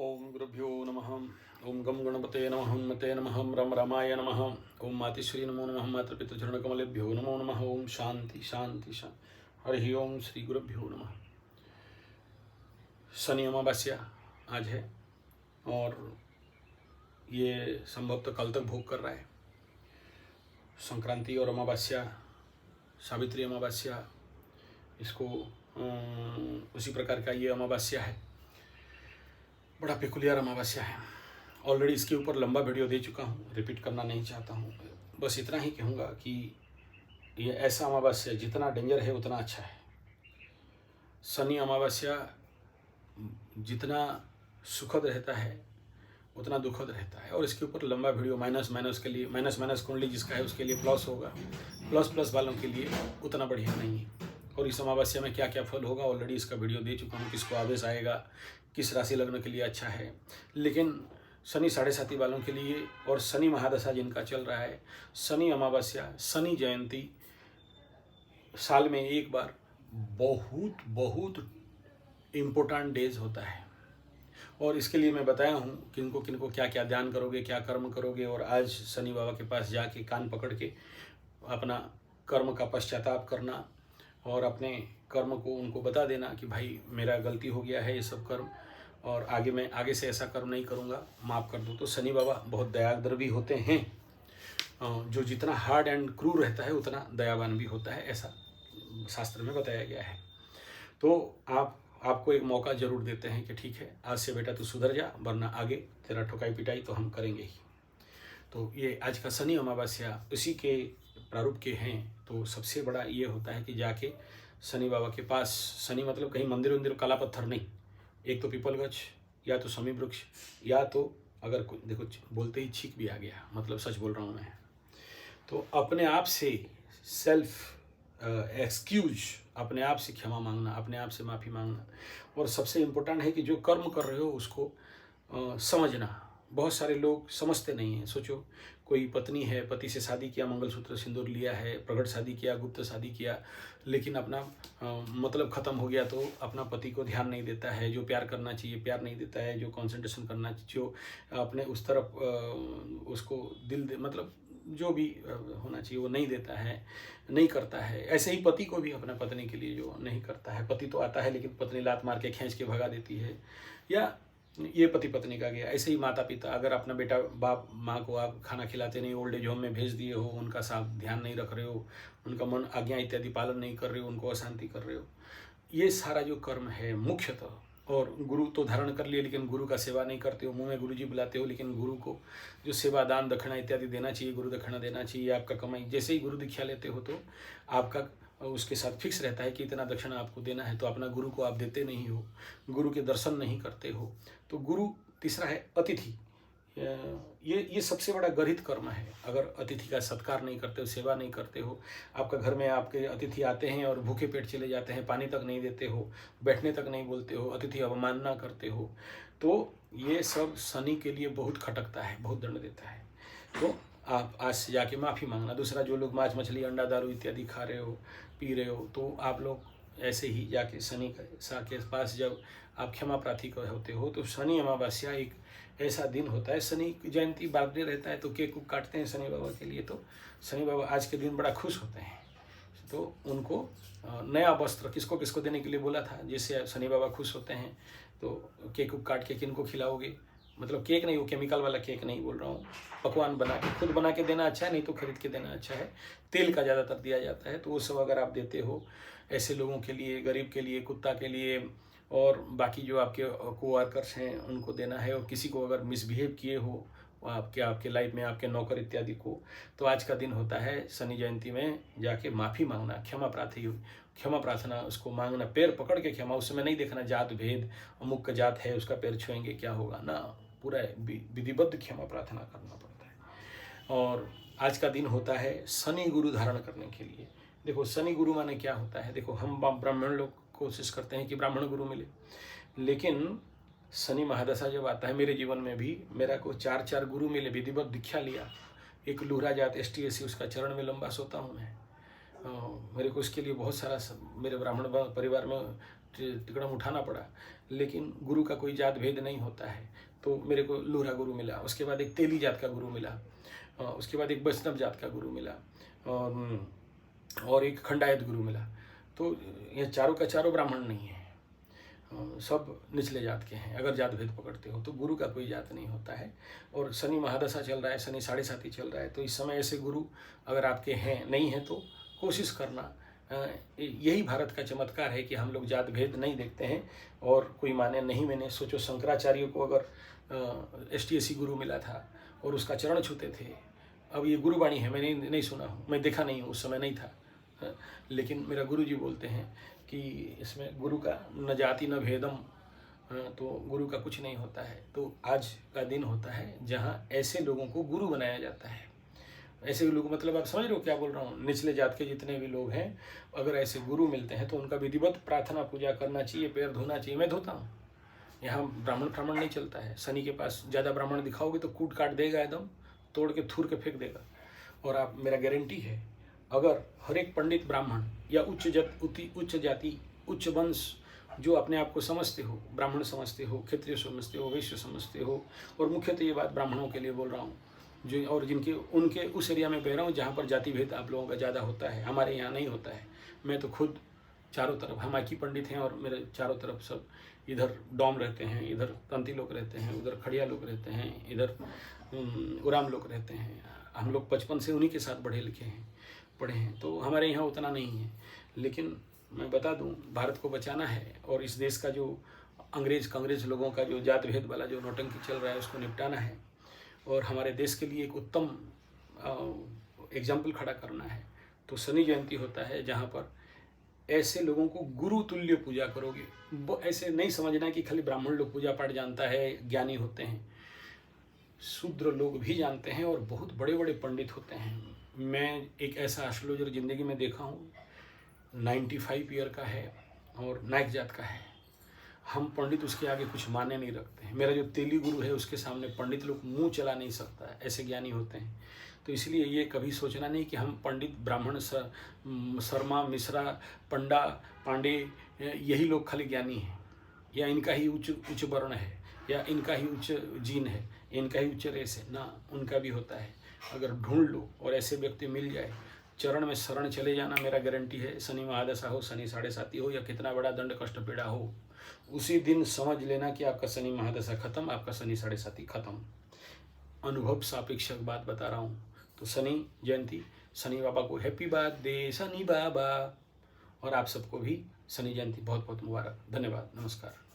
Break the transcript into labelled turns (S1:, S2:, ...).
S1: ओम गुरुभ्यो नमः। ओम गम गणपते नमः। मते नमः। रम रामाय नमः। ओम मातेश्वरी नमो नमः। मातृपितृचरणकमलेभ्यो नमो नमः। ओम शांति शांति शांति। हरि ओम श्री गुरुभ्यो नमः। शनि अमावस्या आज है और ये संभवतः कल तक भोग कर रहा है। संक्रांति और अमावस्या, सावित्री अमावस्या, इसको उसी प्रकार का ये अमावस्या है। बड़ा पेकुलियर अमावस्या है। ऑलरेडी इसके ऊपर लंबा वीडियो दे चुका हूँ, रिपीट करना नहीं चाहता हूँ। बस इतना ही कहूँगा कि ये ऐसा अमावस्या जितना डेंजर है उतना अच्छा है। शनि अमावस्या जितना सुखद रहता है उतना दुखद रहता है। और इसके ऊपर लंबा वीडियो माइनस के लिए माइनस कुंडली जिसका है उसके लिए प्लस होगा, प्लस वालों के लिए उतना बढ़िया नहीं है। और इस अमावस्या में क्या क्या फल होगा ऑलरेडी इसका वीडियो दे चुका हूँ। किसको आवेश आएगा, किस राशि लग्न के लिए अच्छा है। लेकिन शनि 7.5 वालों के लिए और शनि महादशा जिनका चल रहा है, शनि अमावस्या, शनि जयंती साल में एक बार बहुत बहुत इम्पोर्टेंट डेज होता है। और इसके लिए मैं बताया हूँ किनको किनको क्या क्या ध्यान करोगे, क्या कर्म करोगे। और आज शनि बाबा के पास जाके कान पकड़ के अपना कर्म का पश्चाताप करना और अपने कर्म को उनको बता देना कि भाई मेरा गलती हो गया है ये सब कर्म, और मैं आगे से ऐसा कर्म नहीं करूँगा, माफ़ कर दो। तो शनि बाबा बहुत दयाद्र भी होते हैं। जो जितना हार्ड एंड क्रूर रहता है उतना दयावान भी होता है, ऐसा शास्त्र में बताया गया है। तो आपको एक मौका जरूर देते हैं कि ठीक है आज से बेटा तू सुधर जा, वरना आगे तेरा ठुकाई पिटाई तो हम करेंगे ही। तो ये आज का शनि अमावस्या उसी के प्रारूप के हैं। तो सबसे बड़ा ये होता है कि जाके शनि बाबा के पास, शनि मतलब कहीं मंदिर वंदिर काला पत्थर नहीं, एक तो पीपल गछ या तो शमी वृक्ष, या तो अगर देखो बोलते ही छींक भी आ गया, मतलब सच बोल रहा हूँ मैं, तो अपने आप से सेल्फ एक्सक्यूज, अपने आप से क्षमा मांगना, अपने आप से माफ़ी मांगना। और सबसे इम्पोर्टेंट है कि जो कर्म कर रहे हो उसको समझना। बहुत सारे लोग समझते नहीं हैं। सोचो कोई पत्नी है, पति से शादी किया, मंगलसूत्र सिंदूर लिया है, प्रगट शादी किया, गुप्त शादी किया, लेकिन अपना मतलब ख़त्म हो गया तो अपना पति को ध्यान नहीं देता है, जो प्यार करना चाहिए प्यार नहीं देता है, जो कंसंट्रेशन करना चाहिए, जो अपने उस तरफ उसको मतलब जो भी होना चाहिए वो नहीं देता है, नहीं करता है। ऐसे ही पति को भी अपना पत्नी के लिए जो नहीं करता है, पति तो आता है लेकिन पत्नी लात मार के खींच के भगा देती है, या ये पति पत्नी का गया। ऐसे ही माता पिता, अगर अपना बेटा बाप माँ को आप खाना खिलाते नहीं, ओल्ड एज होम में भेज दिए हो, उनका साफ ध्यान नहीं रख रहे हो, उनका मन आज्ञा इत्यादि पालन नहीं कर रहे हो, उनको अशांति कर रहे हो, ये सारा जो कर्म है मुख्यतः। और गुरु तो धारण कर लिए लेकिन गुरु का सेवा नहीं करते हो, मुँह में गुरु जी बुलाते हो, लेकिन गुरु को जो सेवा दान दक्षिणा इत्यादि देना चाहिए, गुरु दक्षिणा देना चाहिए। आपका कमाई जैसे ही गुरु दीक्षा लेते हो तो आपका उसके साथ फिक्स रहता है कि इतना दक्षिणा आपको देना है, तो अपना गुरु को आप देते नहीं हो, गुरु के दर्शन नहीं करते हो। तो गुरु तीसरा है अतिथि। ये सबसे बड़ा गरित कर्म है। अगर अतिथि का सत्कार नहीं करते हो, सेवा नहीं करते हो, आपका घर में आपके अतिथि आते हैं और भूखे पेट चले जाते हैं, पानी तक नहीं देते हो, बैठने तक नहीं बोलते हो, अतिथि अवमानना करते हो, तो ये सब शनि के लिए बहुत खटकता है, बहुत दंड देता है। तो आप आज से जाके माफ़ी मांगना। दूसरा, जो लोग मांस मछली अंडा दारू इत्यादि खा रहे हो, पी रहे हो, तो आप लोग ऐसे ही जाके शनि के पास जब आप क्षमा प्रार्थी होते हो, तो शनि अमावस्या एक ऐसा दिन होता है। शनि जयंती बर्थडे रहता है तो केक काटते हैं शनि बाबा के लिए, तो शनि बाबा आज के दिन बड़ा खुश होते हैं। तो उनको नया वस्त्र किसको किसको देने के लिए बोला था, जिससे शनि बाबा खुश होते हैं। तो केक काट के किनको खिलाओगे, मतलब केक नहीं, वो केमिकल वाला केक नहीं बोल रहा हूँ, पकवान बना के खुद बना के देना अच्छा है, नहीं तो खरीद के देना अच्छा है। तेल का ज़्यादातर दिया जाता है, तो वो सब अगर आप देते हो ऐसे लोगों के लिए, गरीब के लिए, कुत्ता के लिए, और बाकी जो आपके कोवर्कर्स हैं उनको देना है। और किसी को अगर मिसबिहेव किए हो आपके लाइफ में, आपके नौकर इत्यादि को, तो आज का दिन होता है शनि जयंती में जाके माफ़ी मांगना, क्षमा प्रार्थना उसको मांगना, पैर पकड़ के क्षमा। उस समय नहीं देखना जात भेद, अमुक का जात है उसका पैर छुएंगे क्या होगा ना, पूरा विधिबद्ध क्षमा प्रार्थना करना पड़ता है। और आज का दिन होता है शनि गुरु धारण करने के लिए। देखो शनि गुरु माने क्या होता है, देखो हम ब्राह्मण लोग कोशिश करते हैं कि ब्राह्मण गुरु मिले, लेकिन शनि महादशा जब आता है, मेरे जीवन में भी मेरा को 4 गुरु मिले, विधिवत दीक्षा लिया। एक लूहरा जात ST/SC, उसका चरण में लंबा सोता हूँ मैं। मेरे को इसके लिए बहुत सारा, मेरे ब्राह्मण परिवार में तिकड़म उठाना पड़ा, लेकिन गुरु का कोई जात भेद नहीं होता है। तो मेरे को लोहरा गुरु मिला, उसके बाद एक तेली जात का गुरु मिला, उसके बाद एक वैष्णव जात का गुरु मिला, और एक खंडायत गुरु मिला। तो ये चारों का चारों ब्राह्मण नहीं है, सब निचले जात के हैं। अगर जात भेद पकड़ते हो तो गुरु का कोई जात नहीं होता है। और शनि महादशा चल रहा है, शनि 7.5 चल रहा है, तो इस समय ऐसे गुरु अगर आपके हैं नहीं हैं तो कोशिश करना। यही भारत का चमत्कार है कि हम लोग जात भेद नहीं देखते हैं और कोई माने नहीं मैंने। सोचो शंकराचार्य को अगर STSC गुरु मिला था और उसका चरण छूते थे। अब ये गुरुवाणी है, मैंने नहीं सुना हूँ, मैं देखा नहीं हूँ, उस समय नहीं था, लेकिन मेरा गुरु जी बोलते हैं कि इसमें गुरु का न जाति न भेदम, तो गुरु का कुछ नहीं होता है। तो आज का दिन होता है जहाँ ऐसे लोगों को गुरु बनाया जाता है। ऐसे लोग मतलब आप समझ रहे हो क्या बोल रहा हूँ? निचले जात के जितने भी लोग हैं, अगर ऐसे गुरु मिलते हैं तो उनका विधिवत प्रार्थना पूजा करना चाहिए, पैर धोना चाहिए। मैं धोता हूँ, यहाँ ब्राह्मण नहीं चलता है। शनि के पास ज़्यादा ब्राह्मण दिखाओगे तो कूट काट देगा, एकदम तोड़ के थूर के फेंक देगा। और आप, मेरा गारंटी है, अगर हर एक पंडित ब्राह्मण या उच्च जाति उच्च वंश जो अपने आप को समझते हो, ब्राह्मण समझते हो, क्षत्रिय समझते हो, वैश्य समझते हो, और मुख्यतः ये बात ब्राह्मणों के लिए बोल रहा हूँ जो, और जिनके उनके उस एरिया में बह रहा हूँ जहाँ पर जाति भेद आप लोगों का ज़्यादा होता है, हमारे यहाँ नहीं होता है। मैं तो खुद चारों तरफ हमाकी पंडित हैं और मेरे चारों तरफ सब, इधर डोम रहते हैं, इधर तंती लोग रहते हैं, उधर खड़िया लोग रहते हैं, इधर उराम लोग रहते हैं। हम लोग बचपन से उन्हीं के साथ पढ़े हैं, तो हमारे यहाँ उतना नहीं है। लेकिन मैं बता दूं, भारत को बचाना है और इस देश का जो कांग्रेस लोगों का जो जात भेद वाला जो नौटंकी चल रहा है उसको निपटाना है, और हमारे देश के लिए एक उत्तम एग्जाम्पल खड़ा करना है। तो शनि जयंती होता है जहाँ पर ऐसे लोगों को गुरु तुल्य पूजा करोगे। वो ऐसे नहीं समझना कि खाली ब्राह्मण लोग पूजा पाठ जानता है, ज्ञानी होते हैं, शूद्र लोग भी जानते हैं और बहुत बड़े बड़े पंडित होते हैं। मैं एक ऐसा एस्ट्रोलॉजर ज़िंदगी में देखा हूँ, 95 ईयर का है और नायक जात का है। हम पंडित उसके आगे कुछ माने नहीं रखते हैं। मेरा जो तेली गुरु है उसके सामने पंडित लोग मुंह चला नहीं सकता है, ऐसे ज्ञानी होते हैं। तो इसलिए ये कभी सोचना नहीं कि हम पंडित, ब्राह्मण, शर्मा, मिश्रा, पंडा, पांडे, यही लोग खाली ज्ञानी हैं, या इनका ही उच्च वर्ण है, या इनका ही उच्च जीन है, इनका ही उच्च रेस है ना। उनका भी होता है। अगर ढूंढ लो और ऐसे व्यक्ति मिल जाए, चरण में शरण चले जाना, मेरा गारंटी है, शनि महादशा हो, शनि 7.5 हो, या कितना बड़ा दंड कष्ट पीड़ा हो, उसी दिन समझ लेना कि आपका शनि महादशा खत्म, आपका शनि 7.5 खत्म। अनुभव सापेक्षक बात बता रहा हूँ। तो शनि जयंती, शनि बाबा को हैप्पी बर्थडे शनि बाबा, और आप सबको भी शनि जयंती बहुत बहुत मुबारक। धन्यवाद, नमस्कार।